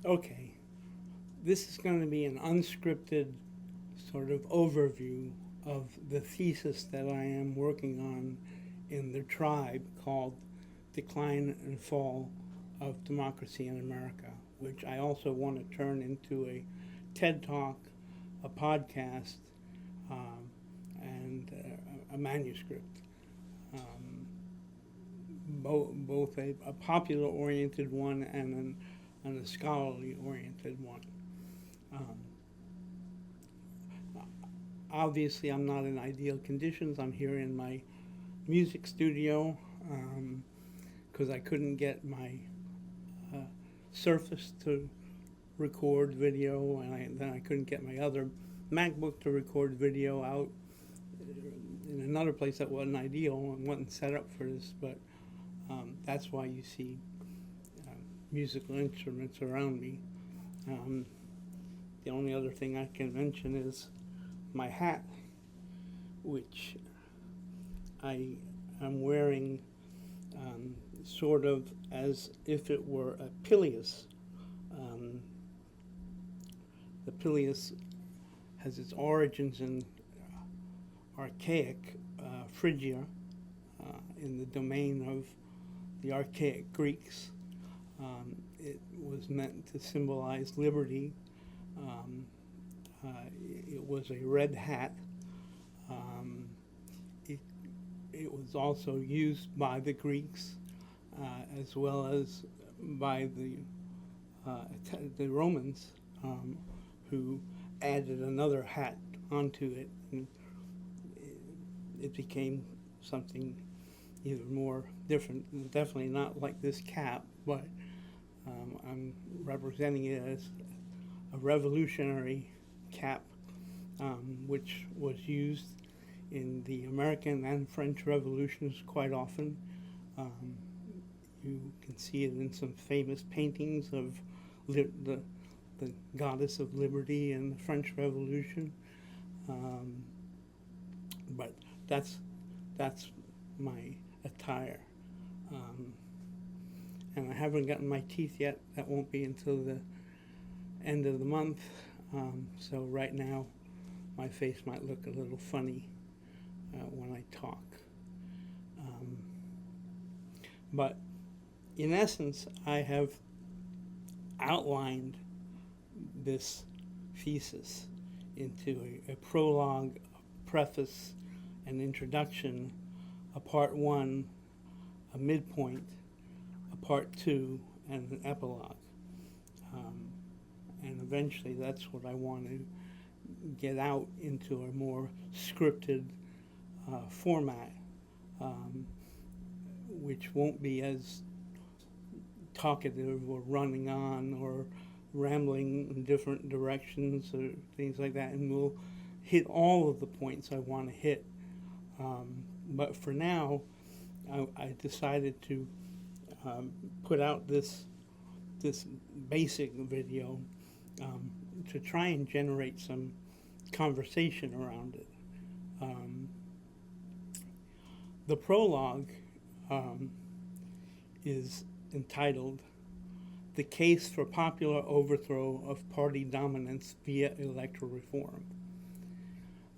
Okay, this is going to be an unscripted sort of overview of the thesis that I am working on in the tribe called Decline and Fall of Democracy in America, which I also want to turn into a TED Talk, a podcast, and a manuscript. Both a popular-oriented one and a scholarly-oriented one. Obviously, I'm not in ideal conditions. I'm here in my music studio because I couldn't get my Surface to record video, and then I couldn't get my other MacBook to record video out in another place that wasn't ideal and wasn't set up for this, but that's why you see musical instruments around me. The only other thing I can mention is my hat, which I am wearing sort of as if it were a pileus. The pileus has its origins in archaic Phrygia, in the domain of the archaic Greeks. It was meant to symbolize liberty. It was a red hat. It was also used by the Greeks as well as by the Romans, who added another hat onto it, and it became something even more different. Definitely not like this cap, but I'm representing it as a revolutionary cap, which was used in the American and French revolutions quite often. You can see it in some famous paintings of the goddess of liberty in the French Revolution. But that's my attire. And I haven't gotten my teeth yet. That won't be until the end of the month. So right now, my face might look a little funny when I talk. But in essence, I have outlined this thesis into a prologue, a preface, an introduction, a part one, a midpoint, a part two, and an epilogue. And eventually that's what I want to get out into a more scripted format, which won't be as talkative or running on or rambling in different directions or things like that, and we'll hit all of the points I want to hit. But for now, I decided to put out this basic video to try and generate some conversation around it. The prologue is entitled "The Case for Popular Overthrow of Party Dominance via Electoral Reform."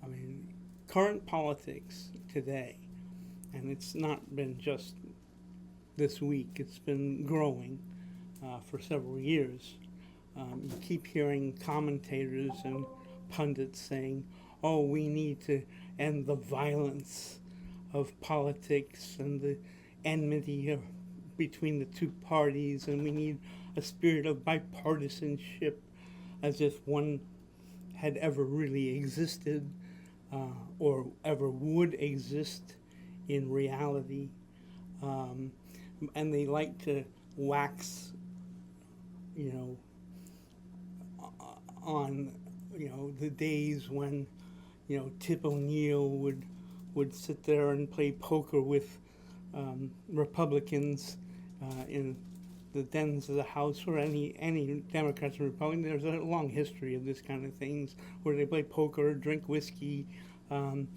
I mean, current politics today, and it's not been just this week, it's been growing for several years. You keep hearing commentators and pundits saying, oh, we need to end the violence of politics and the enmity between the two parties, and we need a spirit of bipartisanship, as if one had ever really existed or ever would exist in reality. And they like to wax, on, the days when, Tip O'Neill would sit there and play poker with Republicans in the dens of the House, or any Democrats or Republicans. There's a long history of this kind of things where they play poker, drink whiskey, and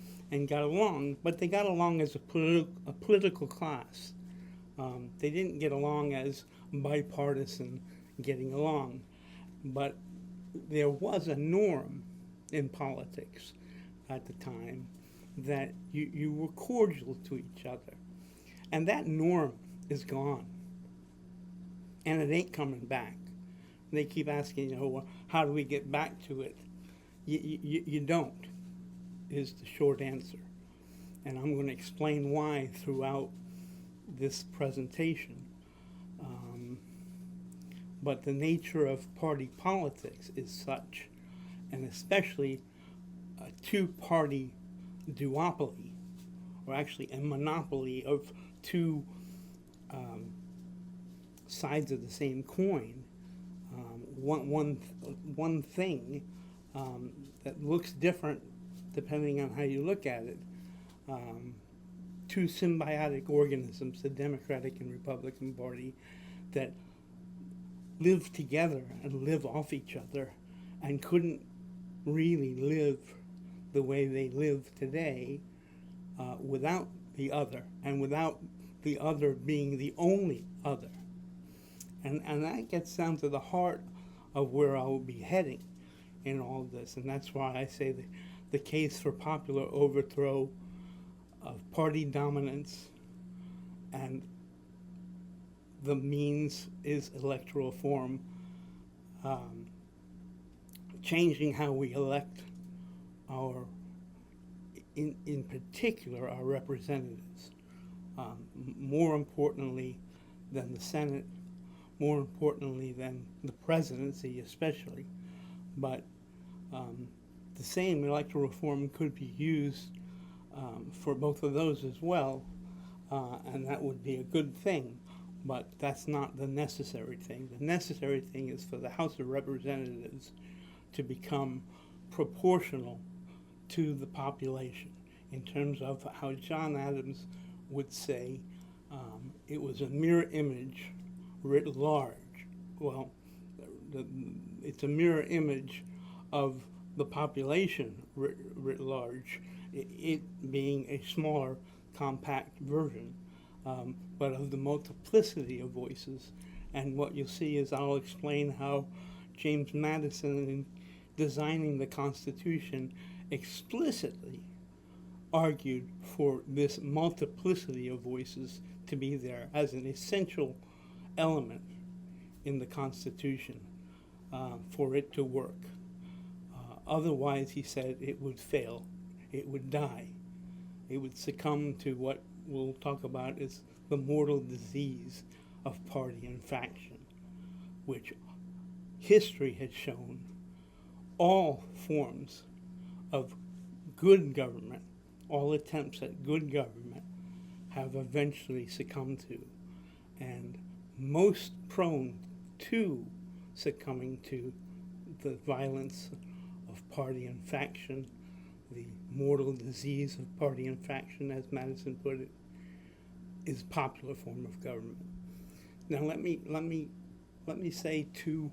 got along. But they got along as a political class. They didn't get along as bipartisan getting along. but there was a norm in politics at the time that you were cordial to each other. And that norm is gone. And it ain't coming back. They keep asking, well, how do we get back to it? You don't, is the short answer. And I'm going to explain why throughout this presentation. But the nature of party politics is such, and especially a two-party duopoly, or actually a monopoly of two sides of the same coin, one thing that looks different depending on how you look at it. Two symbiotic organisms, the Democratic and Republican Party, that live together and live off each other and couldn't really live the way they live today without the other, and without the other being the only other. And that gets down to the heart of where I will be heading in all this, and that's why I say the case for popular overthrow of party dominance and the means is electoral reform, changing how we elect our, in particular, our representatives. More importantly than the Senate, more importantly than the presidency especially, but the same electoral reform could be used for both of those as well, and that would be a good thing. But that's not the necessary thing. The necessary thing is for the House of Representatives to become proportional to the population in terms of how John Adams would say it was a mirror image writ large. Well, it's a mirror image of the population writ large, it being a smaller, compact version. But of the multiplicity of voices. And what you'll see is I'll explain how James Madison, in designing the Constitution, explicitly argued for this multiplicity of voices to be there as an essential element in the Constitution for it to work. Otherwise, he said, it would fail, it would die, it would succumb to what we'll talk about is the mortal disease of party and faction, which history has shown all forms of good government, all attempts at good government have eventually succumbed to, and most prone to succumbing to the violence of party and faction, the mortal disease of party and faction, as Madison put it, is popular form of government. Now let me say two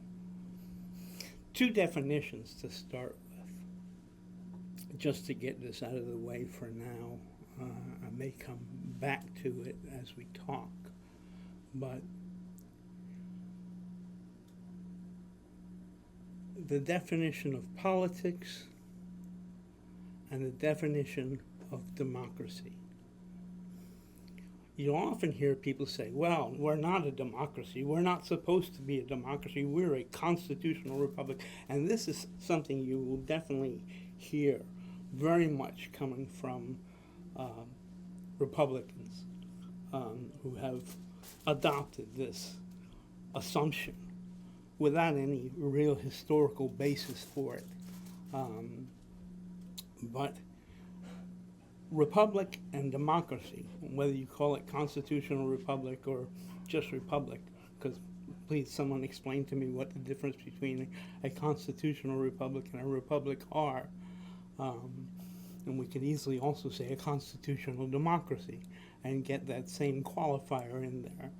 definitions to start with, just to get this out of the way for now. I may come back to it as we talk, but the definition of politics and the definition of democracy. You often hear people say, well, we're not a democracy. We're not supposed to be a democracy. We're a constitutional republic. And this is something you will definitely hear very much coming from Republicans who have adopted this assumption without any real historical basis for it. But republic and democracy, whether you call it constitutional republic or just republic, because please someone explain to me what the difference between a constitutional republic and a republic are. And we could easily also say a constitutional democracy and get that same qualifier in there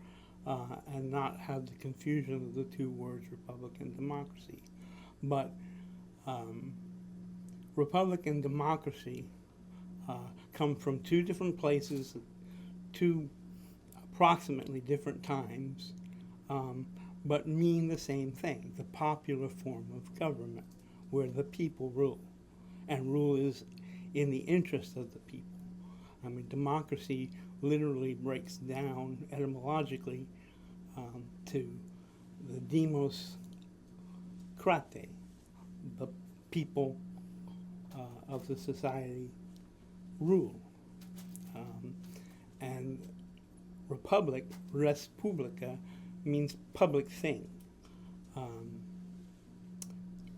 and not have the confusion of the two words republic and democracy. But republic and democracy come from two different places, two approximately different times, but mean the same thing, the popular form of government, where the people rule, and rule is in the interest of the people. I mean, democracy literally breaks down etymologically to the demos krate, the people of the society rule. And republic, res publica, means public thing.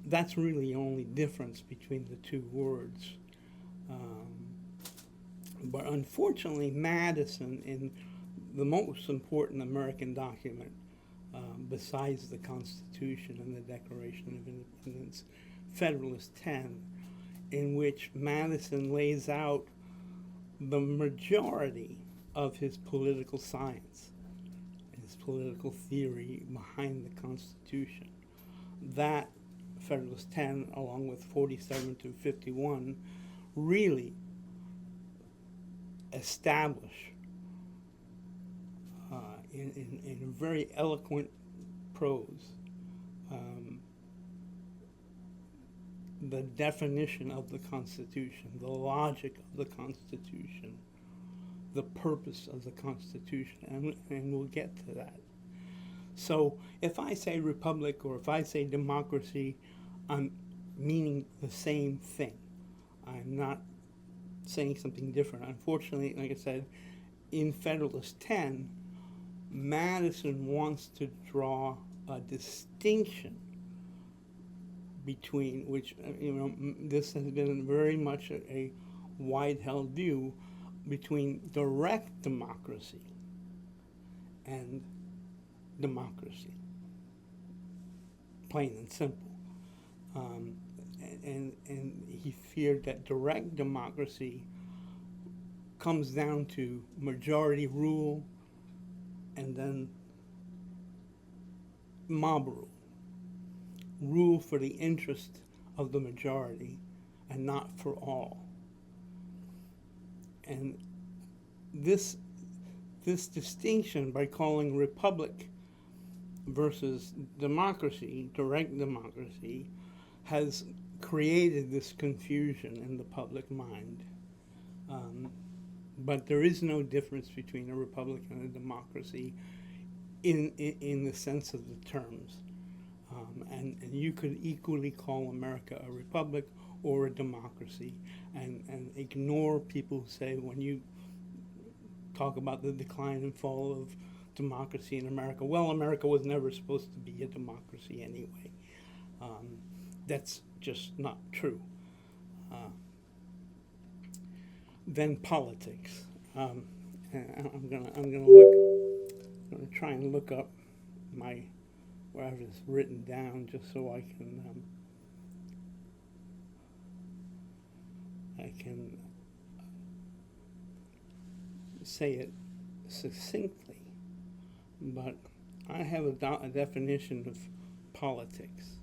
That's really the only difference between the two words. But unfortunately, Madison, in the most important American document, besides the Constitution and the Declaration of Independence, Federalist 10, in which Madison lays out the majority of his political science, his political theory behind the Constitution. That Federalist 10, along with 47 to 51, really establish in very eloquent prose the definition of the Constitution, the logic of the Constitution, the purpose of the Constitution, and we'll get to that. So if I say republic or if I say democracy, I'm meaning the same thing. I'm not saying something different. Unfortunately, like I said, in Federalist 10, Madison wants to draw a distinction between, which, this has been very much a wide-held view, between direct democracy and democracy, plain and simple. And he feared that direct democracy comes down to majority rule and then mob rule. Rule for the interest of the majority and not for all. And this distinction, by calling republic versus democracy, direct democracy, has created this confusion in the public mind. But there is no difference between a republic and a democracy in the sense of the terms. And you could equally call America a republic or a democracy, and ignore people who say, when you talk about the decline and fall of democracy in America, well, America was never supposed to be a democracy anyway. That's just not true. Then politics. And I'm gonna try and look up where I've just written down, just so I can say it succinctly. But I have a definition of politics.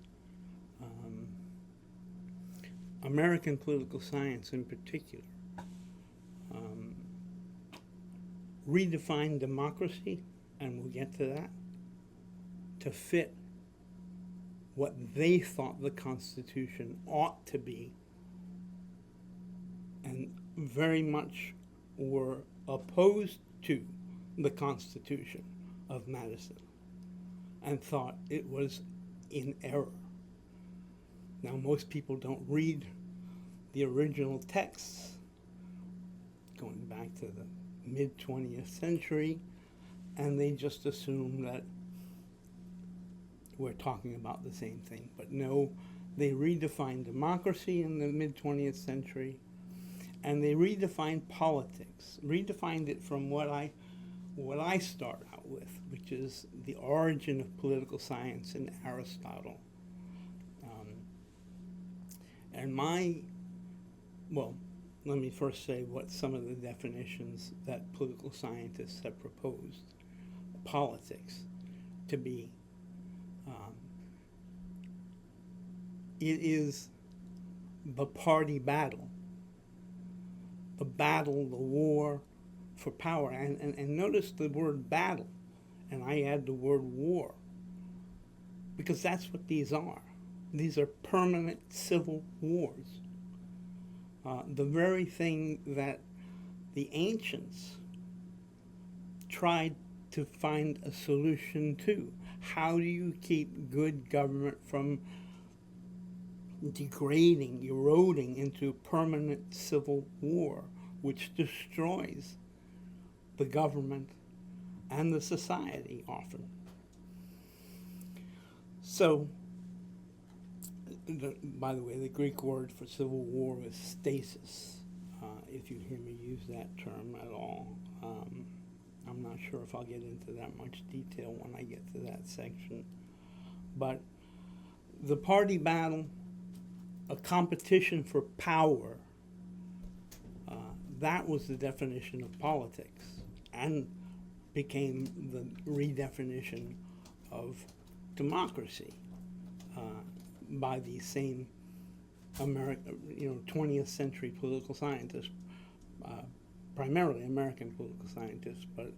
American political science in particular redefined democracy, and we'll get to that, to fit what they thought the Constitution ought to be, and very much were opposed to the Constitution of Madison and thought it was in error. Now, most people don't read the original texts going back to the mid-20th century, and they just assume that we're talking about the same thing. But no, they redefined democracy in the mid-20th century, and they redefined politics, redefined it from what I start out with, which is the origin of political science in Aristotle. Let me first say what some of the definitions that political scientists have proposed politics to be. It is the party battle, the war for power. And notice the word battle, and I add the word war. because that's what these are. These are permanent civil wars. The very thing that the ancients tried to find a solution to. How do you keep good government from degrading, eroding into permanent civil war, which destroys the government and the society often? So, by the way, the Greek word for civil war is stasis, if you hear me use that term at all. I'm not sure if I'll get into that much detail when I get to that section. But the party battle, a competition for power, that was the definition of politics and became the redefinition of democracy by these same 20th century political scientists, primarily American political scientists, but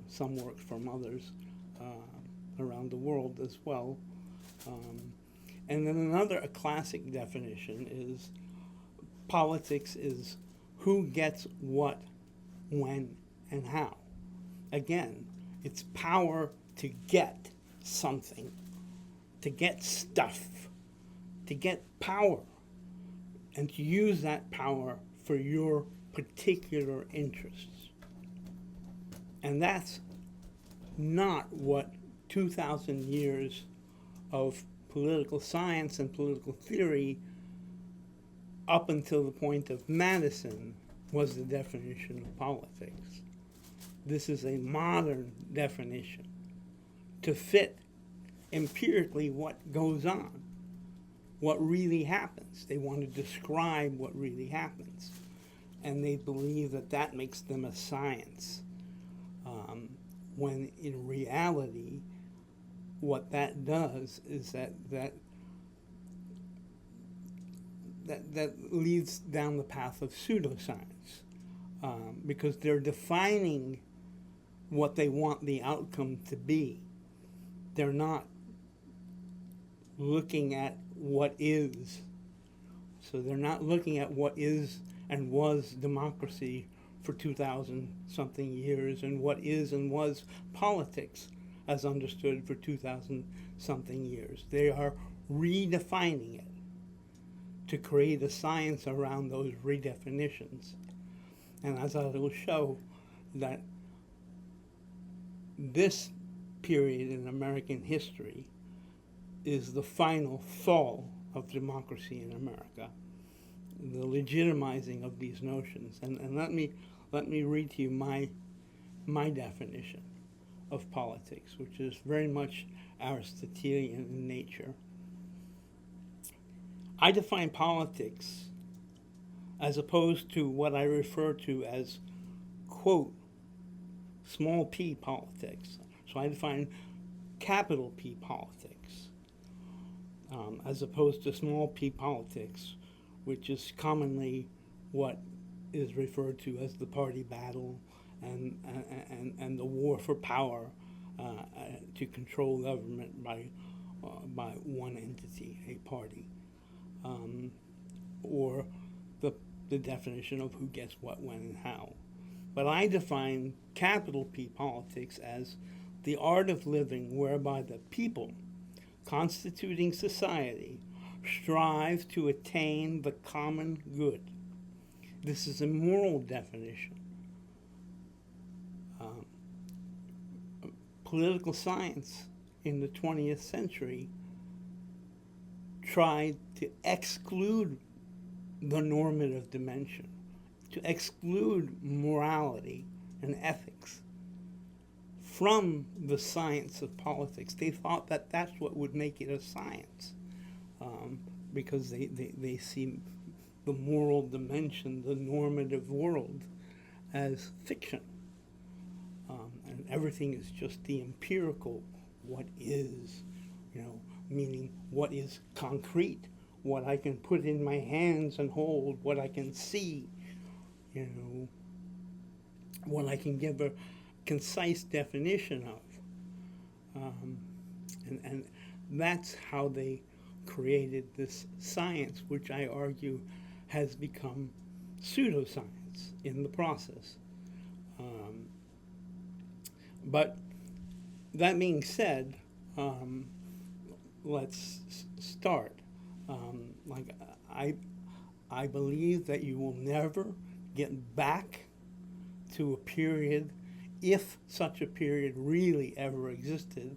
some work from others around the world as well. And then a classic definition is politics is who gets what, when, and how. Again, it's power to get something, to get stuff, to get power, and to use that power for your particular interests. And that's not what 2,000 years of political science and political theory up until the point of Madison was the definition of politics. This is a modern definition to fit empirically what goes on, what really happens. They want to describe what really happens, and they believe that that makes them a science, when in reality what that does is that leads down the path of pseudoscience, because they're defining what they want the outcome to be. They're not looking at what is. So they're not looking at what is and was democracy for 2,000 something years, and what is and was politics as understood for 2,000 something years. They are redefining it to create a science around those redefinitions. And as I will show, that this period in American history is the final fall of democracy in America, the legitimizing of these notions. And let me read to you my definition of politics, which is very much Aristotelian in nature. I define politics as opposed to what I refer to as, quote, small p politics. So I define capital P politics, as opposed to small p politics, which is commonly what is referred to as the party battle and the war for power to control government by one entity, a party, or the definition of who gets what, when, and how. But I define capital P politics as the art of living whereby the people constituting society strive to attain the common good. This is a moral definition. Political science in the 20th century tried to exclude the normative dimension, to exclude morality and ethics from the science of politics. They thought that that's what would make it a science, because they see the moral dimension, the normative world, as fiction. And everything is just the empirical, what is, meaning what is concrete, what I can put in my hands and hold, what I can see, what I can give a concise definition of. And that's how they created this science, which I argue has become pseudoscience in the process. But that being said, let's start. Like I believe that you will never get back to a period, if such a period really ever existed,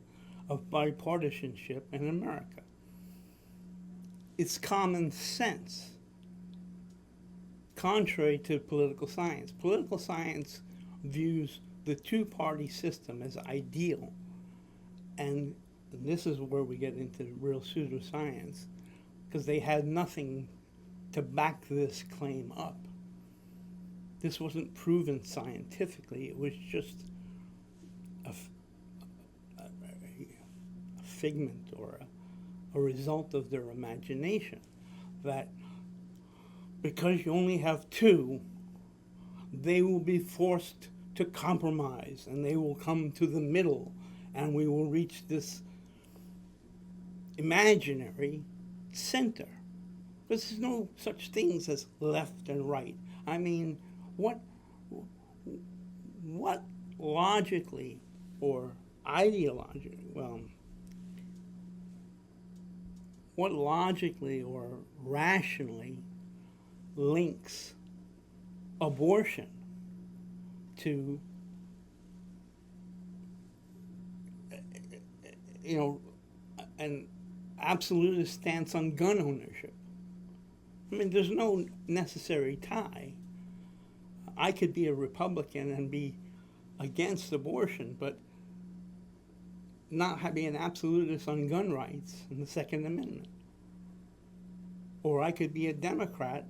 of bipartisanship in America. It's common sense, contrary to political science. Political science views the two-party system as ideal, and this is where we get into real pseudoscience, because they had nothing to back this claim up. This wasn't proven scientifically. It was just a figment or a result of their imagination, that because you only have two, they will be forced to compromise, and they will come to the middle, and we will reach this imaginary center. Because there's no such things as left and right. I mean, what logically or ideologically, what logically or rationally links abortion to, an absolutist stance on gun ownership? I mean, there's no necessary tie. I could be a Republican and be against abortion, but not be an absolutist on gun rights and the Second Amendment. Or I could be a Democrat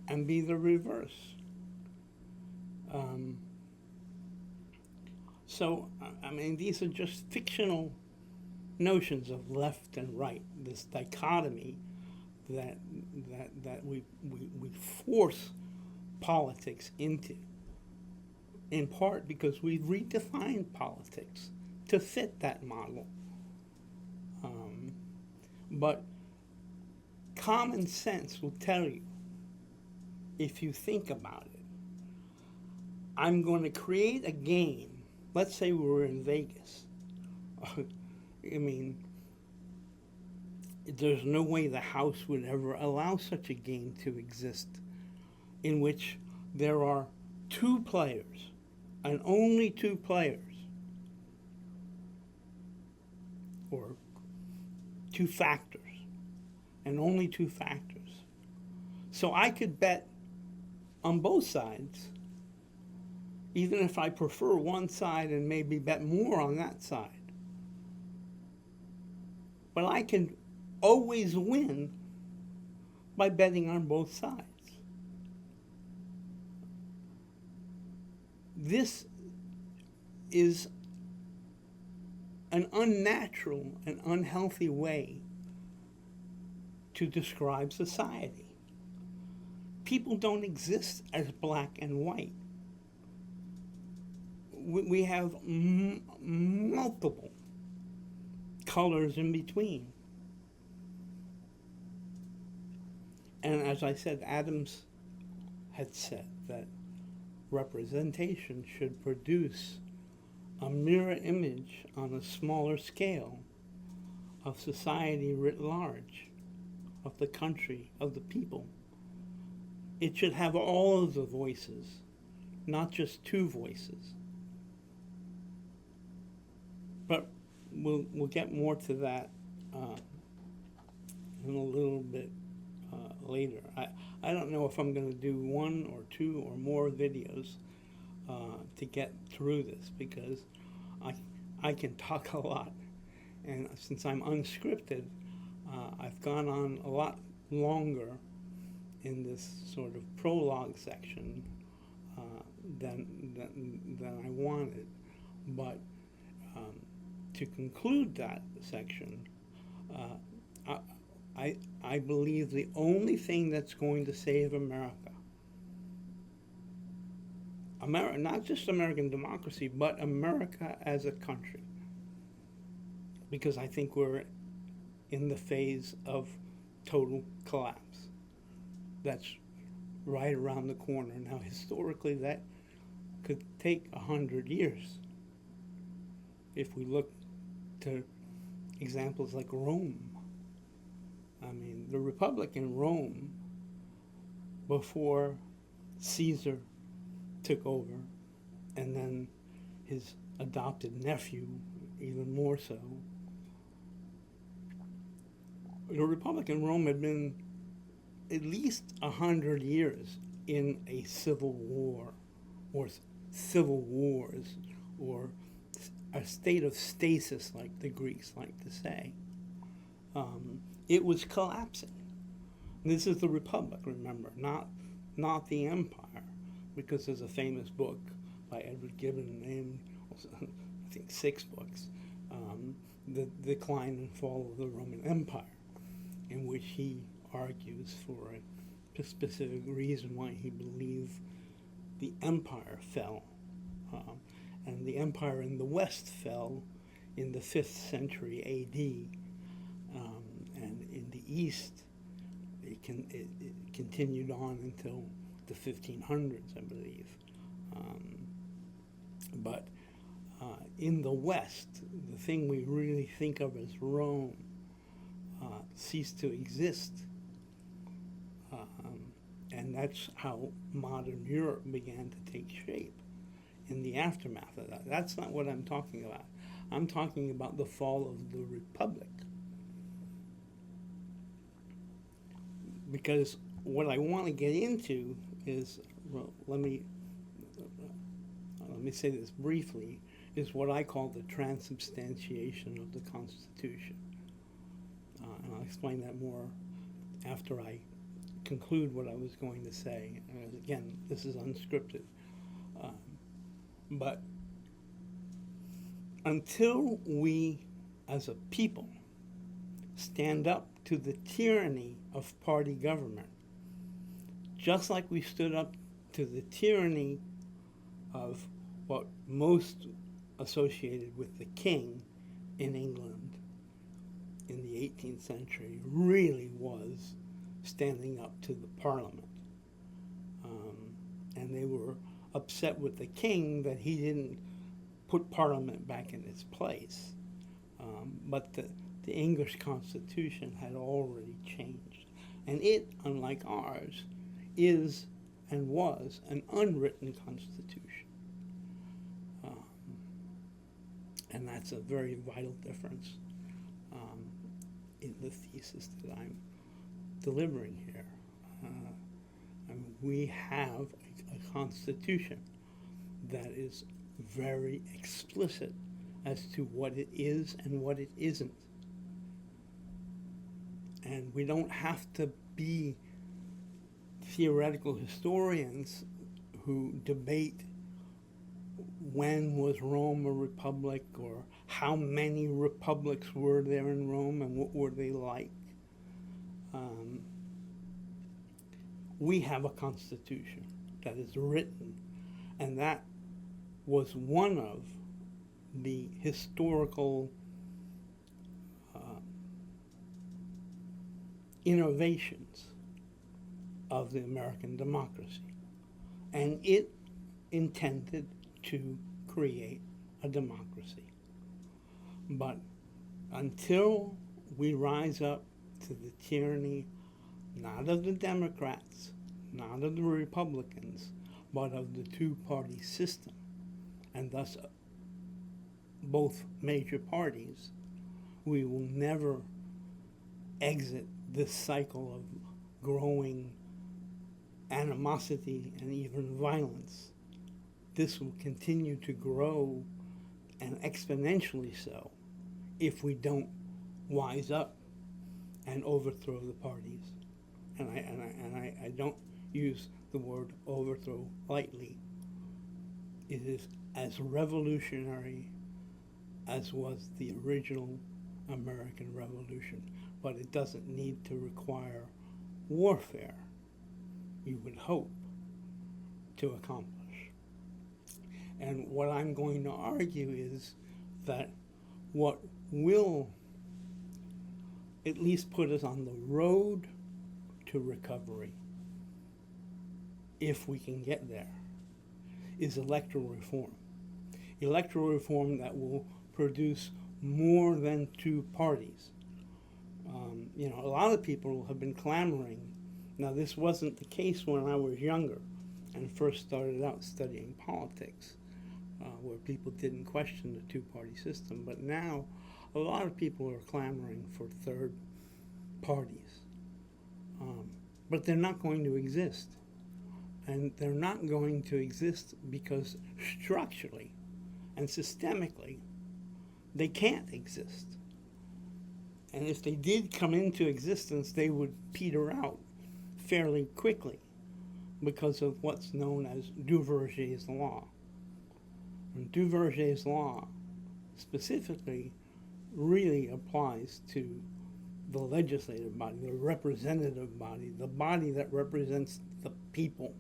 and be the reverse. So, I mean, these are just fictional notions of left and right, this dichotomy that we force politics into, in part because we've redefined politics to fit that model. But common sense will tell you, if you think about it, I'm going to create a game. Let's say we were in Vegas. I mean, there's no way the House would ever allow such a game to exist, in which there are two players, and only two players, or two factors, and only two factors. So I could bet on both sides, even if I prefer one side and maybe bet more on that side. But I can always win by betting on both sides. This is an unnatural and unhealthy way to describe society. People don't exist as black and white. We have multiple colors in between. And as I said, Adams had said that representation should produce a mirror image on a smaller scale of society writ large, of the country, of the people. It should have all of the voices, not just two voices. But we'll get more to that in a little bit later. I don't know if I'm going to do one or two or more videos to get through this, because I can talk a lot, and since I'm unscripted, I've gone on a lot longer in this sort of prologue section than I wanted. But to conclude that section, I believe the only thing that's going to save America, not just American democracy, but America as a country, because I think we're in the phase of total collapse. That's right around the corner. Now, historically, that could take 100 years. If we look to examples like Rome, I mean, the Republic in Rome, before Caesar took over, and then his adopted nephew, even more so, the Republic in Rome had been at least 100 years in a civil war, or civil wars, or a state of stasis, like the Greeks like to say. It was collapsing. This is the Republic, remember, not the Empire, because there's a famous book by Edward Gibbon named, I think 6 books, The Decline and Fall of the Roman Empire, in which he argues for a specific reason why he believed the empire fell. And the empire in the West fell in the 5th century A.D., and in the East it continued on until the 1500s, I believe. But in the West, the thing we really think of as Rome ceased to exist. And that's how modern Europe began to take shape in the aftermath of that. That's not what I'm talking about. I'm talking about the fall of the Republic. Because what I want to get into is, well, let me say this briefly, is what I call the transubstantiation of the Constitution. And I'll explain that more after I conclude what I was going to say. Again, this is unscripted. But until we, as a people, stand up to the tyranny of party government, just like we stood up to the tyranny of what most associated with the king in England in the 18th century really was standing up to the Parliament. And they were upset with the king that he didn't put Parliament back in its place. But the English Constitution had already changed. And it, unlike ours, is and was an unwritten constitution. And that's a very vital difference in the thesis that I'm delivering here. We have a constitution that is very explicit as to what it is and what it isn't. And we don't have to be theoretical historians who debate when was Rome a republic, or how many republics were there in Rome and what were they like. We have a constitution that is written, and that was one of the historical innovations of the American democracy. And it intended to create a democracy. But until we rise up to the tyranny, not of the Democrats, not of the Republicans, but of the two-party system, and thus both major parties, we will never exit this cycle of growing animosity and even violence. This will continue to grow, and exponentially so, if we don't wise up and overthrow the parties. And I don't use the word overthrow lightly. It is as revolutionary as was the original American Revolution, but it doesn't need to require warfare, you would hope, to accomplish. And what I'm going to argue is that what will at least put us on the road to recovery, if we can get there, is electoral reform. Electoral reform that will produce more than two parties. A lot of people have been clamoring. Now, this wasn't the case when I was younger and first started out studying politics, where people didn't question the two-party system. But now, a lot of people are clamoring for third parties. But they're not going to exist. And they're not going to exist because structurally and systemically, they can't exist. And if they did come into existence, they would peter out fairly quickly because of what's known as Duverger's law. And Duverger's law specifically really applies to the legislative body, the representative body, the body that represents the people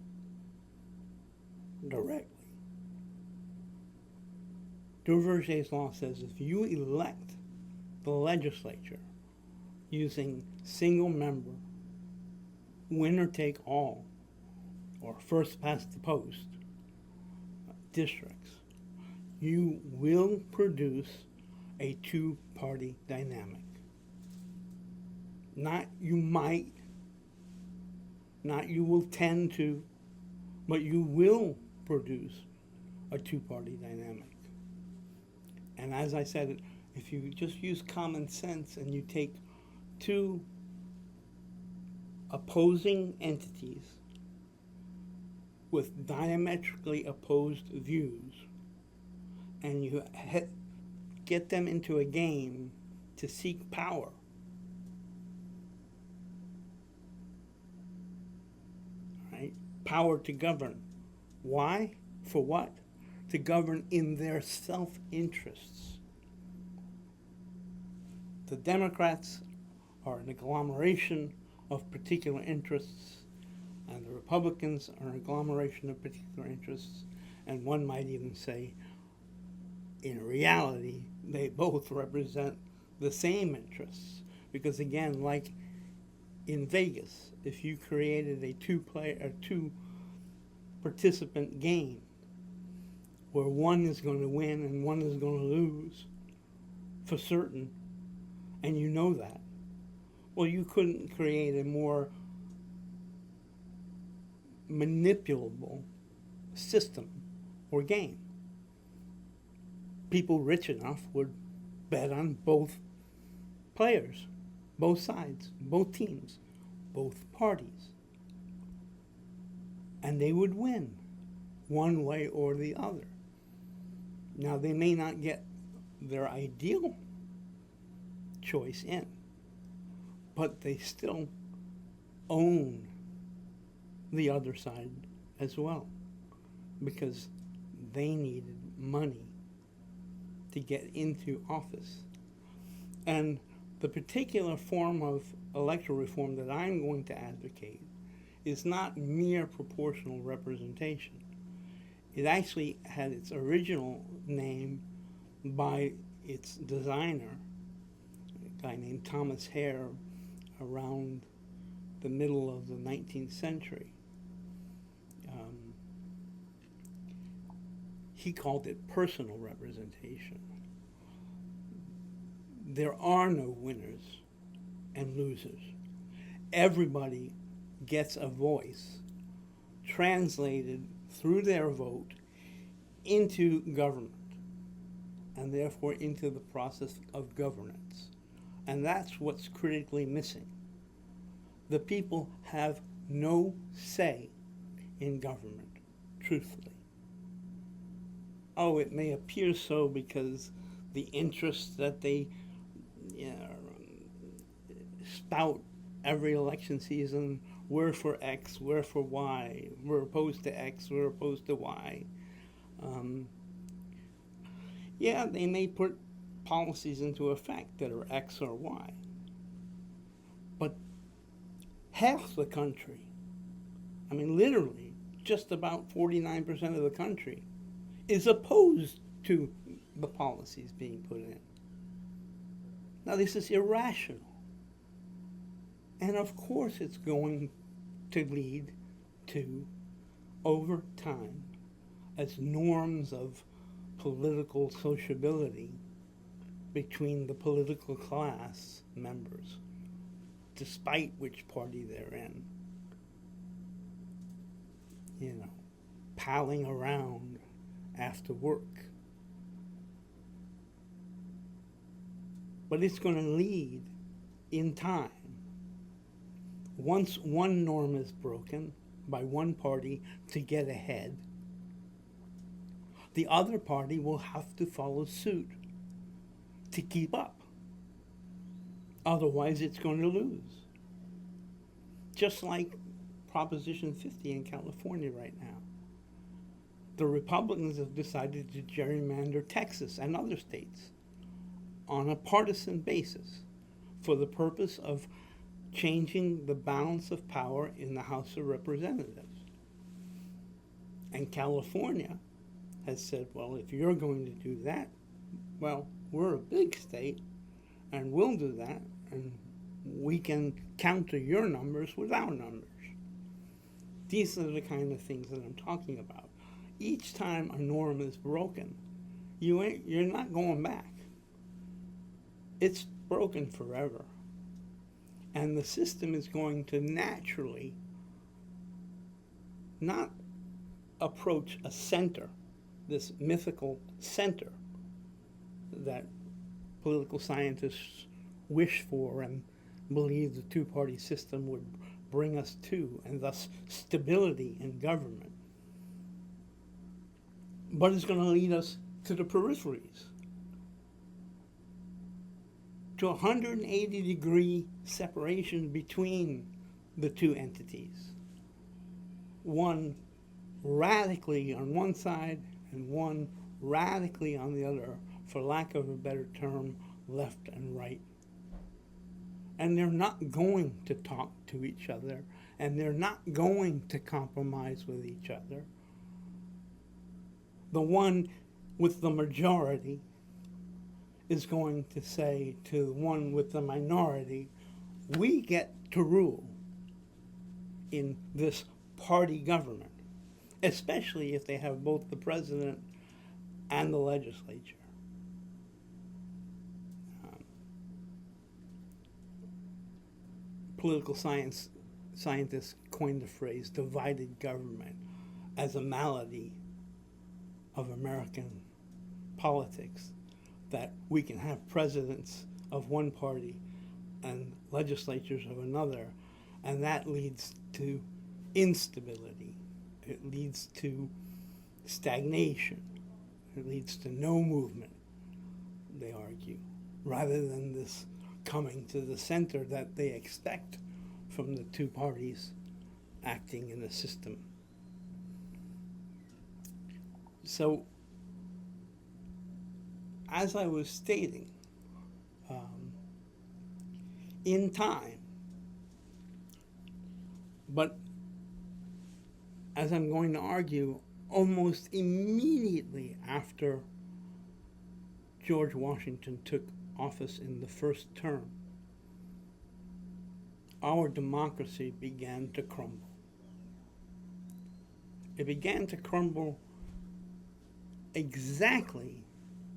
directly. Duverger's law says if you elect the legislature using single member, winner take all, or first past the post districts, you will produce a two-party dynamic. Not you might, not you will tend to, but you will produce a two-party dynamic. And as I said, if you just use common sense and you take two opposing entities with diametrically opposed views and you get them into a game to seek power, right? Power to govern. Why? For what? To govern in their self-interests. The Democrats are an agglomeration of particular interests, and the Republicans are an agglomeration of particular interests, and one might even say, in reality, they both represent the same interests. Because again, like in Vegas, if you created a two-participant game where one is going to win and one is going to lose for certain, and you know that, well, you couldn't create a more manipulable system or game. People rich enough would bet on both players, both sides, both teams, both parties, and they would win one way or the other. Now, they may not get their ideal choice in, but they still own the other side as well, because they needed money to get into office. And the particular form of electoral reform that I'm going to advocate is not mere proportional representation. It actually had its original name by its designer, a guy named Thomas Hare, around the middle of the 19th century. He called it personal representation. There are no winners and losers. Everybody gets a voice translated through their vote into government, and therefore into the process of governance. And that's what's critically missing. The people have no say in government, truthfully. Oh, it may appear so because the interests that they spout every election season, we're for X, we're for Y, we're opposed to X, we're opposed to Y. Yeah, they may put policies into effect that are X or Y. But half the country, I mean literally just about 49% of the country, is opposed to the policies being put in. Now, this is irrational. And of course it's going to lead to, over time, as norms of political sociability between the political class members, despite which party they're in, palling around after work. But it's going to lead, in time, once one norm is broken by one party to get ahead, the other party will have to follow suit to keep up. Otherwise, it's going to lose. Just like Proposition 50 in California right now. The Republicans have decided to gerrymander Texas and other states on a partisan basis for the purpose of changing the balance of power in the House of Representatives. And California has said, well, if you're going to do that, well, we're a big state, and we'll do that, and we can counter your numbers with our numbers. These are the kind of things that I'm talking about. Each time a norm is broken, you're not going back. It's broken forever. And the system is going to naturally not approach a center, this mythical center that political scientists wish for and believe the two-party system would bring us to, and thus stability in government. But it's going to lead us to the peripheries, to a 180-degree separation between the two entities. One radically on one side and one radically on the other, for lack of a better term, left and right. And they're not going to talk to each other, and they're not going to compromise with each other. The one with the majority is going to say to the one with the minority, we get to rule in this party government, especially if they have both the president and the legislature. Political scientists coined the phrase divided government as a malady of American politics, that we can have presidents of one party and legislatures of another, and that leads to instability. It leads to stagnation. It leads to no movement, they argue, rather than this coming to the center that they expect from the two parties acting in a system. So, as I was stating, in time, but as I'm going to argue, almost immediately after George Washington took office in the first term, our democracy began to crumble. It began to crumble exactly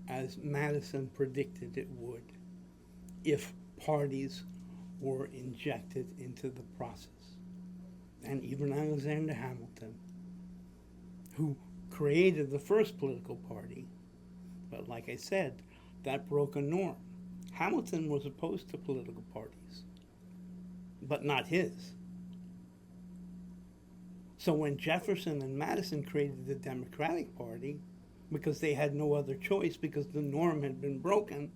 as Madison predicted it would if parties were injected into the process. And even Alexander Hamilton, who created the first political party, but like I said, that broke a norm. Hamilton was opposed to political parties, but not his. So when Jefferson and Madison created the Democratic Party, because they had no other choice, because the norm had been broken,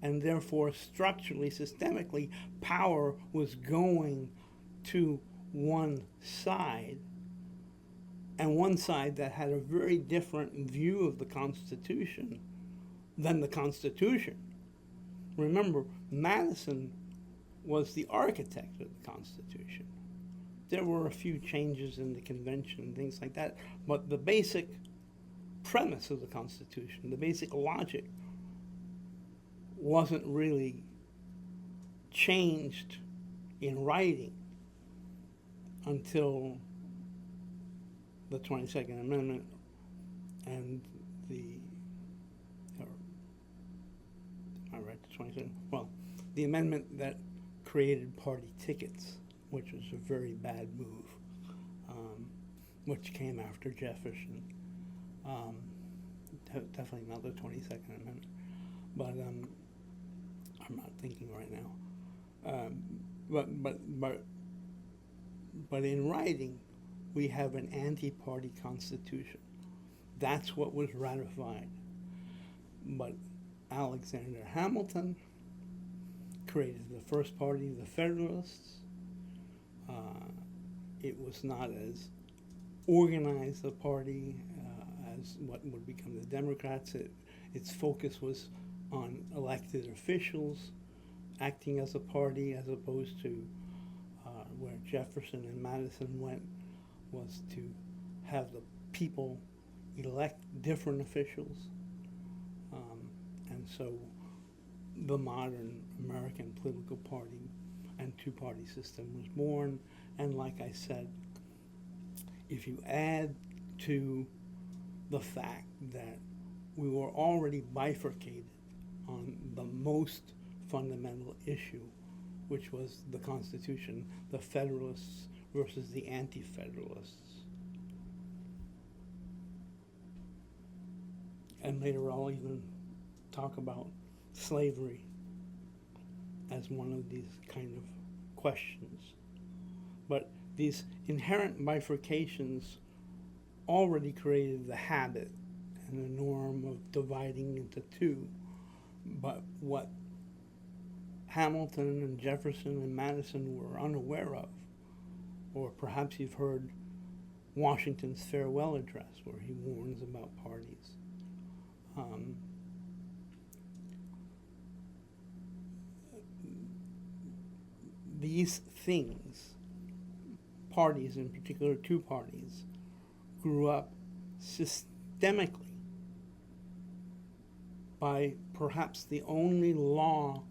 and therefore structurally, systemically, power was going to one side, and one side that had a very different view of the Constitution than the Constitution. Remember, Madison was the architect of the Constitution. There were a few changes in the convention and things like that, but the basic premise of the Constitution, the basic logic, wasn't really changed in writing until the 22nd Amendment and the 22nd? Well, the amendment that created party tickets, which was a very bad move, which came after Jefferson. Definitely not the 22nd Amendment, but I'm not thinking right now. But in writing, we have an anti-party constitution. That's what was ratified. But Alexander Hamilton created the first party, the Federalists. It was not as organized a party as what would become the Democrats. Its focus was on elected officials acting as a party, as opposed to where Jefferson and Madison went, was to have the people elect different officials. And so the modern American political party and two-party system was born. And like I said, if you add to the fact that we were already bifurcated on the most fundamental issue, which was the Constitution, the Federalists versus the Anti-Federalists. And later I'll even talk about slavery as one of these kind of questions. But these inherent bifurcations already created the habit and the norm of dividing into two. But what Hamilton and Jefferson and Madison were unaware of, or perhaps you've heard Washington's farewell address where he warns about parties. These things, parties in particular, two parties, grew up systemically by perhaps the only law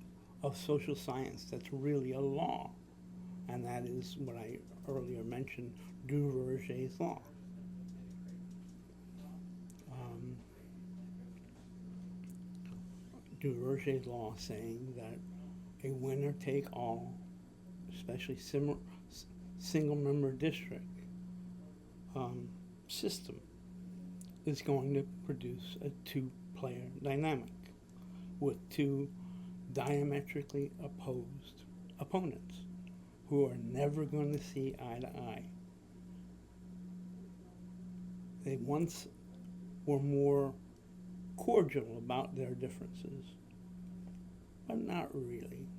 of social science that's really a law, and that is what I earlier mentioned, Duverger's law. Duverger's law saying that a winner-take-all, especially single-member district system, is going to produce a two-player dynamic with two diametrically opposed opponents who are never going to see eye to eye. They once were more cordial about their differences, but not really.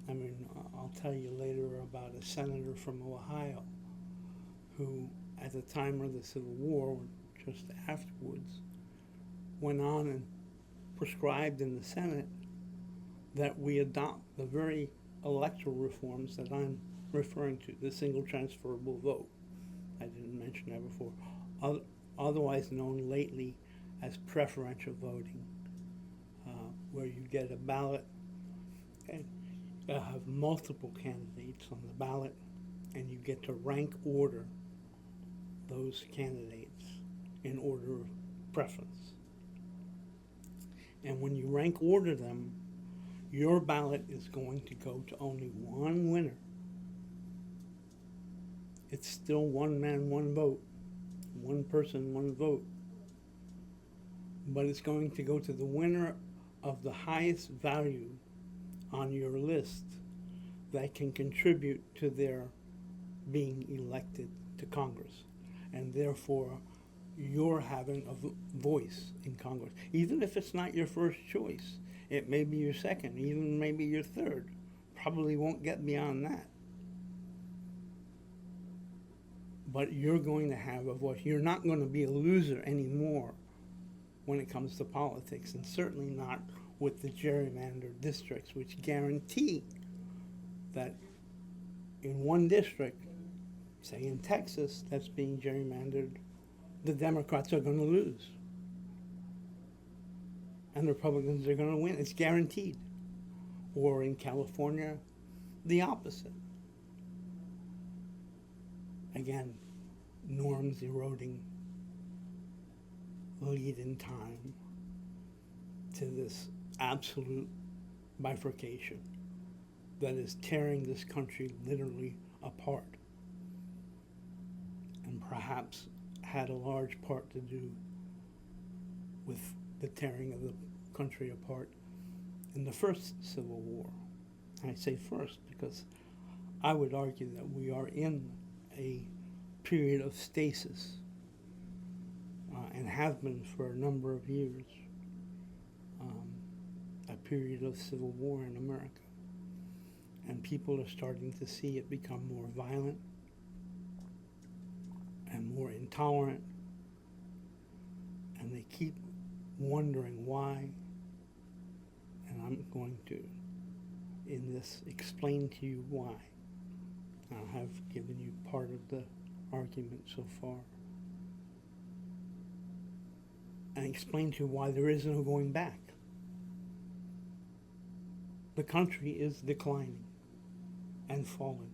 I mean, I'll tell you later about a senator from Ohio who, at the time of the Civil War, just afterwards, went on and prescribed in the Senate that we adopt the very electoral reforms that I'm referring to, the single transferable vote. I didn't mention that before. Otherwise known lately as preferential voting, where you get a ballot and have multiple candidates on the ballot, and you get to rank order those candidates in order of preference. And when you rank order them, your ballot is going to go to only one winner. It's still one man, one vote, one person, one vote. But it's going to go to the winner of the highest value on your list that can contribute to their being elected to Congress. And therefore, you're having a voice in Congress. Even if it's not your first choice, it may be your second, even maybe your third. Probably won't get beyond that. But you're going to have a voice. You're not going to be a loser anymore when it comes to politics, and certainly not with the gerrymandered districts, which guarantee that in one district, say in Texas, that's being gerrymandered, the Democrats are going to lose. And the Republicans are going to win. It's guaranteed. Or in California, the opposite. Again, norms eroding lead in time to this absolute bifurcation that is tearing this country literally apart, and perhaps had a large part to do with the tearing of the country apart in the first Civil War. And I say first because I would argue that we are in a period of stasis, and have been for a number of years, a period of civil war in America. And people are starting to see it become more violent and more intolerant, and they keep wondering why. And I'm going to, in this, explain to you why. I have given you part of the argument so far, and explain to you why there is no going back. The country is declining and falling.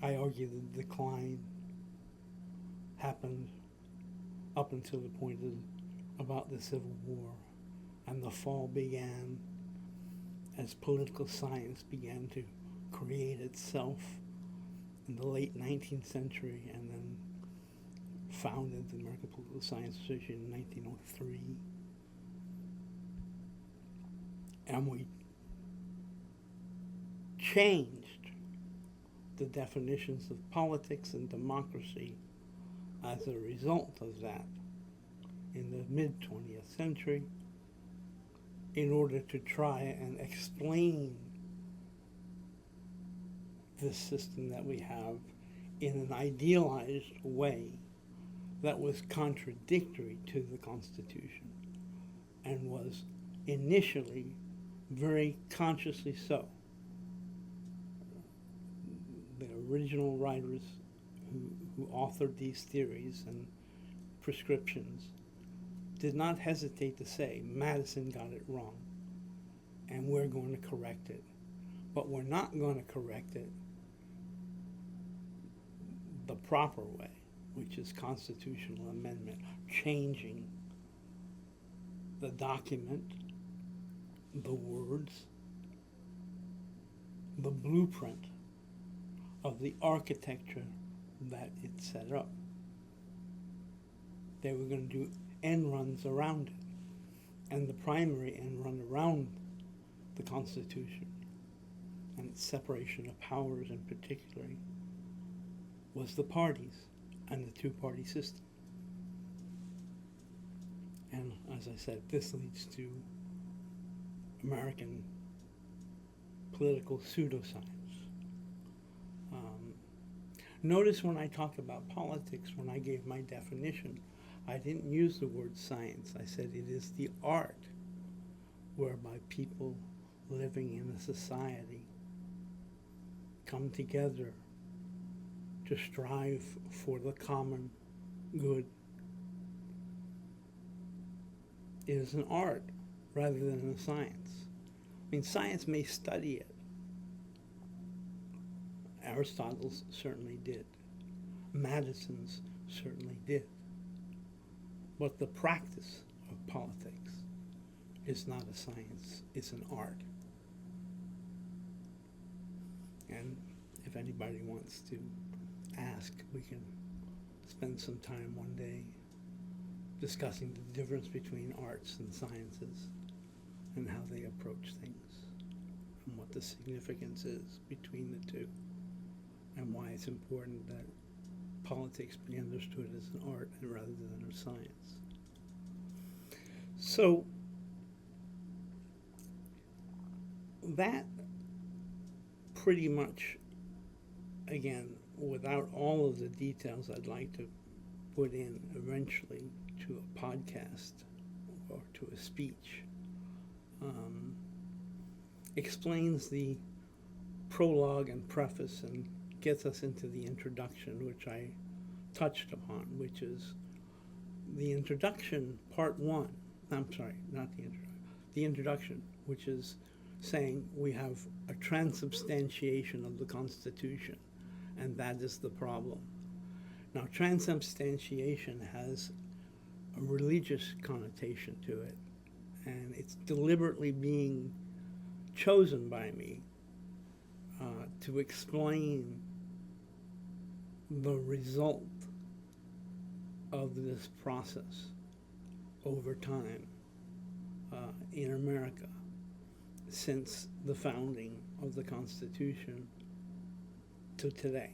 I argue the decline happened up until the point of about the Civil War, and the fall began as political science began to create itself in the late 19th century, and then founded the American Political Science Association in 1903. And we changed the definitions of politics and democracy as a result of that in the mid-20th century, in order to try and explain this system that we have in an idealized way that was contradictory to the Constitution, and was initially very consciously so. The original writers who authored these theories and prescriptions did not hesitate to say, Madison got it wrong, and we're going to correct it. But we're not going to correct it the proper way, which is constitutional amendment, changing the document, the words, the blueprint of the architecture that it set up. They were going to do end runs around it, and the primary end run around the Constitution and its separation of powers in particular was the parties and the two-party system. And as I said, this leads to American political pseudoscience. Notice when I talk about politics, when I gave my definition, I didn't use the word science. I said it is the art whereby people living in a society come together to strive for the common good. It is an art rather than a science. I mean, science may study it. Aristotle certainly did. Madison's certainly did. But the practice of politics is not a science, it's an art. And if anybody wants to ask, we can spend some time one day discussing the difference between arts and sciences and how they approach things and what the significance is between the two, and why it's important that politics be understood as an art rather than a science. So that pretty much, again, without all of the details I'd like to put in eventually to a podcast or to a speech, explains the prologue and preface and gets us into the introduction, which I touched upon, which is the introduction, part one. I'm sorry, not the introduction. The introduction, which is saying we have a transubstantiation of the Constitution, and that is the problem. Now, transubstantiation has a religious connotation to it, and it's deliberately being chosen by me to explain the result of this process over time in America since the founding of the Constitution to today.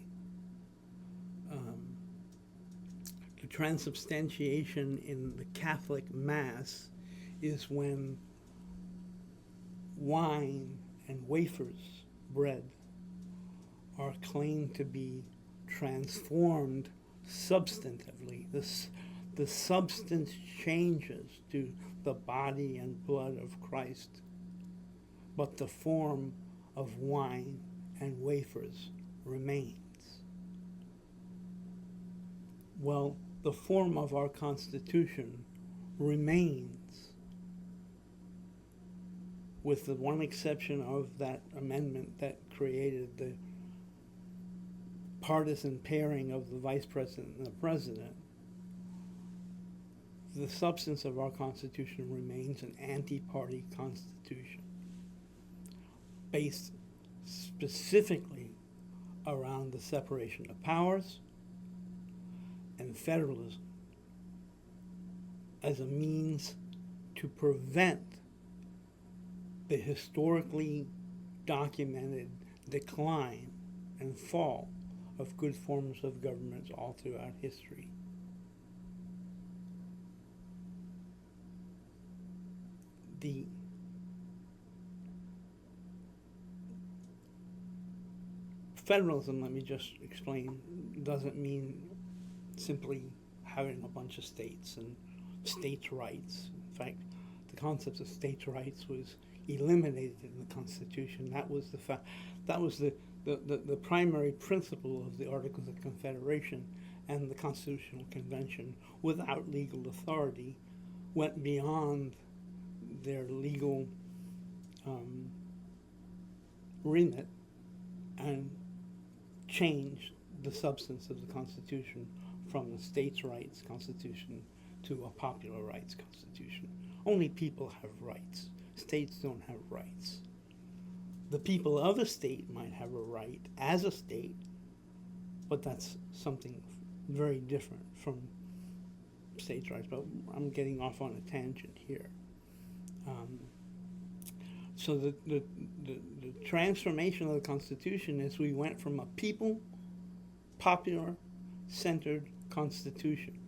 The transubstantiation in the Catholic Mass is when wine and wafers, bread, are claimed to be transformed substantively. The substance changes to the body and blood of Christ, but the form of wine and wafers remains. Well, the form of our Constitution remains, with the one exception of that amendment that created the partisan pairing of the vice president and the president. The substance of our Constitution remains an anti-party constitution based specifically around the separation of powers and federalism as a means to prevent the historically documented decline and fall of good forms of governments all throughout history. The federalism, let me just explain, doesn't mean simply having a bunch of states and states' rights. In fact, the concept of states' rights was eliminated in the Constitution. That was the primary principle of the Articles of Confederation, and the Constitutional Convention, without legal authority, went beyond their legal remit and changed the substance of the Constitution from a states' rights constitution to a popular rights constitution. Only people have rights. States don't have rights. The people of a state might have a right as a state, but that's something very different from states' rights. But I'm getting off on a tangent here. So the transformation of the Constitution is we went from a people, popular, centered Constitution,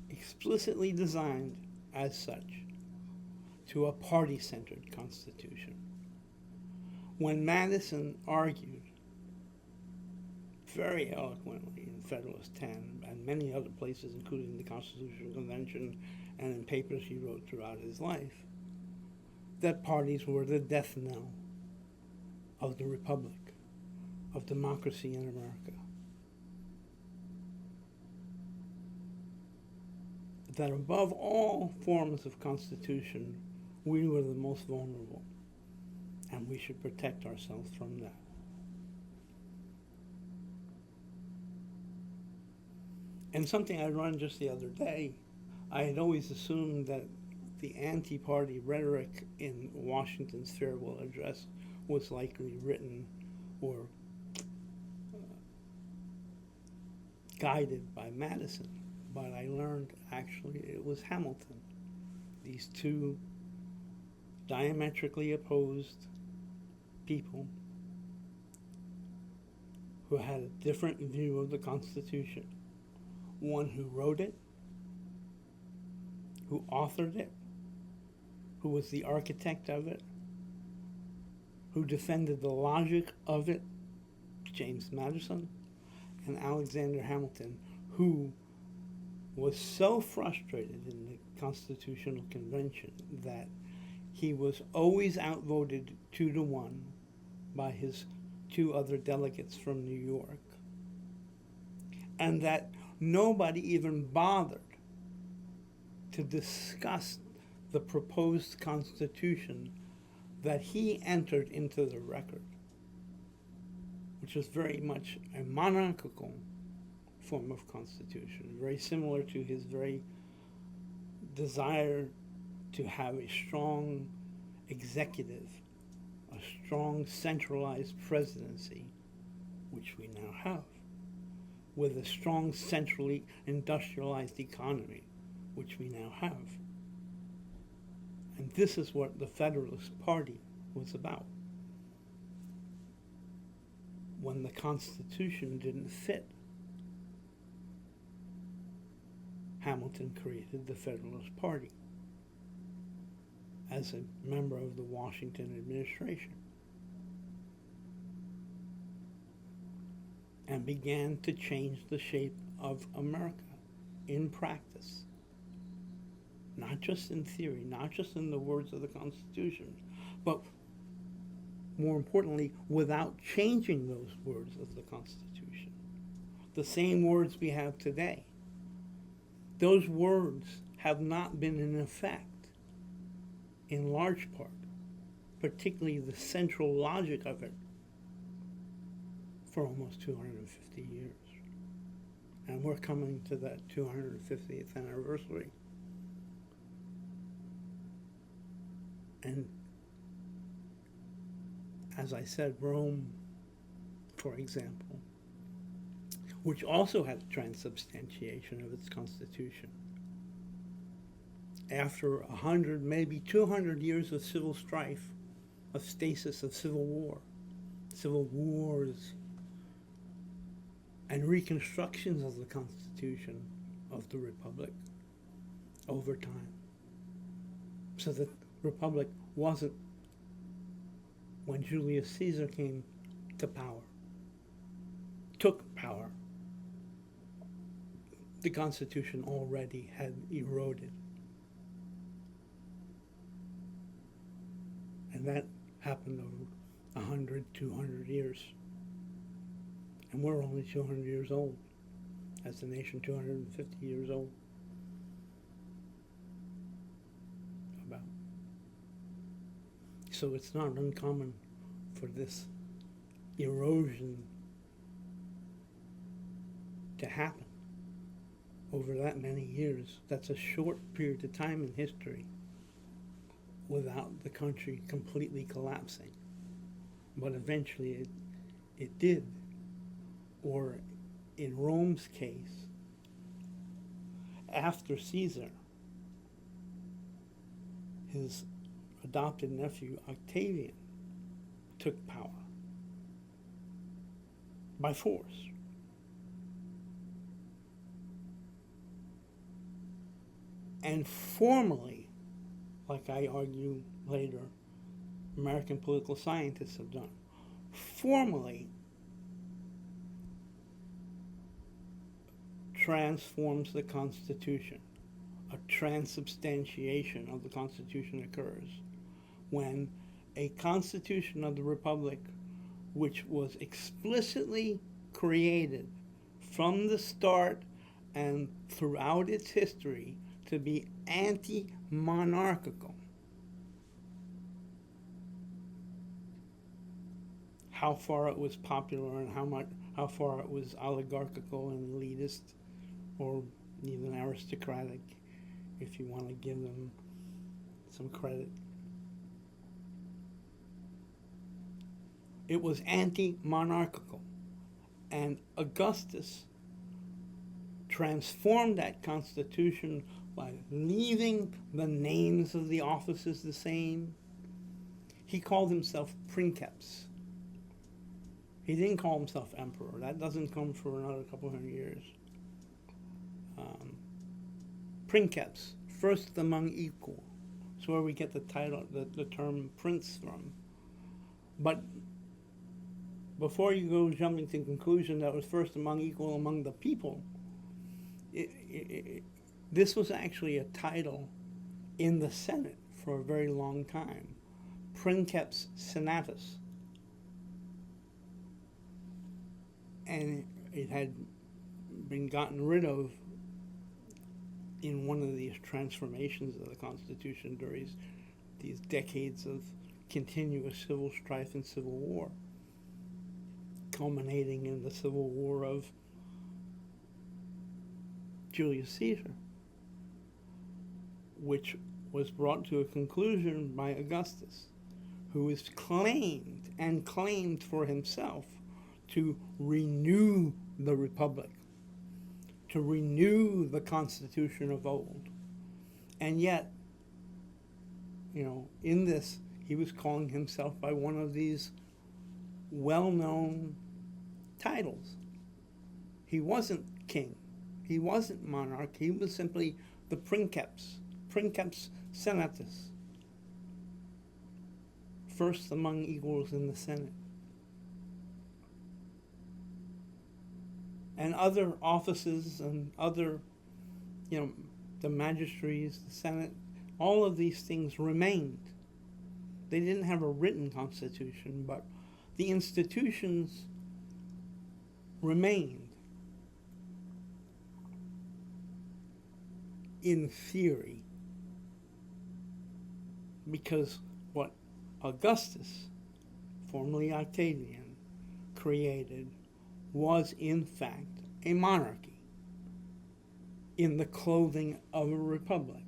explicitly designed as such, to a party-centered Constitution. When Madison argued very eloquently in Federalist 10 and many other places, including the Constitutional Convention and in papers he wrote throughout his life, that parties were the death knell of the Republic, of democracy in America. That above all forms of constitution, we were the most vulnerable, and we should protect ourselves from that. And something I learned just the other day, I had always assumed that the anti-party rhetoric in Washington's farewell address was likely written or guided by Madison, but I learned actually it was Hamilton. These two diametrically opposed people who had a different view of the Constitution. One who wrote it, who authored it, who was the architect of it, who defended the logic of it, James Madison, and Alexander Hamilton, who was so frustrated in the Constitutional Convention that he was always outvoted 2-1 by his two other delegates from New York, and that nobody even bothered to discuss the proposed Constitution that he entered into the record, which was very much a monarchical form of constitution, very similar to his very desire to have a strong executive, a strong centralized presidency, which we now have, with a strong centrally industrialized economy, which we now have. And this is what the Federalist Party was about. When the Constitution didn't fit, Hamilton created the Federalist Party as a member of the Washington administration and began to change the shape of America in practice. Not just in theory, not just in the words of the Constitution, but more importantly, without changing those words of the Constitution. The same words we have today. Those words have not been in effect, in large part, particularly the central logic of it, for almost 250 years. And we're coming to that 250th anniversary. And as I said, Rome, for example, which also had transubstantiation of its constitution, after 100, maybe 200 years of civil strife, of stasis, of civil wars, and reconstructions of the Constitution of the Republic over time. So the Republic wasn't, when Julius Caesar came to power, took power, the Constitution already had eroded. And that happened over 100, 200 years. And we're only 200 years old, as a nation, 250 years old. About. So it's not uncommon for this erosion to happen over that many years. That's a short period of time in history without the country completely collapsing. But eventually it did. Or in Rome's case, after Caesar, his adopted nephew Octavian took power by force. And formally, like I argue later, American political scientists have done, formally transforms the Constitution. A transubstantiation of the Constitution occurs when a Constitution of the Republic, which was explicitly created from the start and throughout its history to be anti-monarchical. How far it was popular and how far it was oligarchical and elitist, or even aristocratic, if you want to give them some credit. It was anti-monarchical, and Augustus transformed that constitution by leaving the names of the offices the same. He called himself princeps. He didn't call himself emperor. That doesn't come for another couple hundred years. Princeps, first among equal. That's where we get the title, the term prince from. But before you go jumping to the conclusion that was first among equal among the people, this was actually a title in the Senate for a very long time. Princeps senatus. And it had been gotten rid of in one of these transformations of the Constitution during these decades of continuous civil strife and civil war, culminating in the civil war of Julius Caesar, which was brought to a conclusion by Augustus, who is claimed for himself to renew the republic, to renew the Constitution of old. And yet, in this, he was calling himself by one of these well-known titles. He wasn't king. He wasn't monarch. He was simply the princeps senatus, first among equals in the Senate. And other offices and other, the magistracies, the Senate, all of these things remained. They didn't have a written constitution, but the institutions remained in theory, because what Augustus, formerly Octavian, created was in fact a monarchy in the clothing of a republic.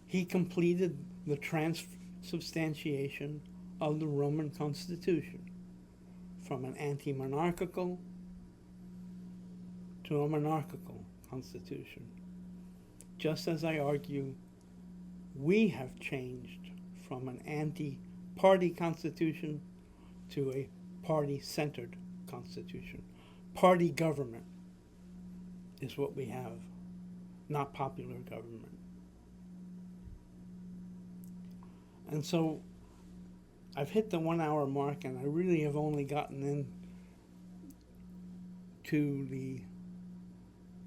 He completed the transubstantiation of the Roman Constitution from an anti-monarchical to a monarchical constitution. Just as I argue, we have changed from an anti-party constitution to a party-centered constitution. Party government is what we have, not popular government. And so I've hit the 1 hour mark, and I really have only gotten in to the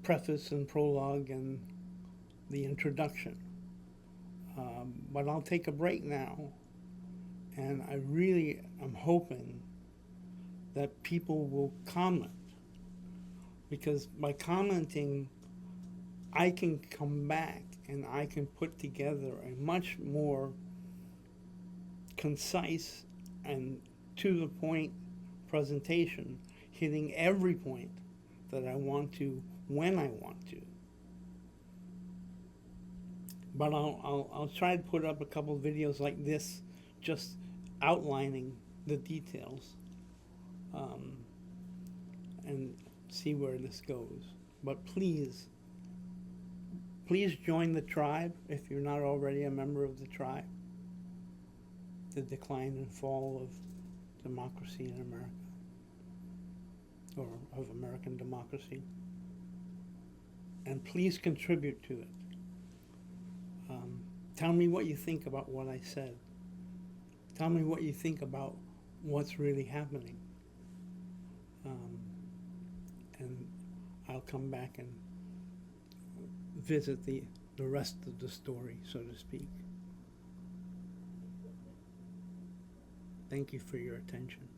preface and prologue and the introduction. But I'll take a break now, and I really am hoping that people will comment, because by commenting, I can come back and I can put together a much more concise and to the point presentation, hitting every point that I want to when I want to. But I'll try to put up a couple of videos like this, just outlining the details, and see where this goes. But please join the tribe if you're not already a member of the tribe. The decline and fall of democracy in America, or of American democracy. And please contribute to it. Tell me what you think about what I said. Tell me what you think about what's really happening. And I'll come back and visit the rest of the story, so to speak. Thank you for your attention.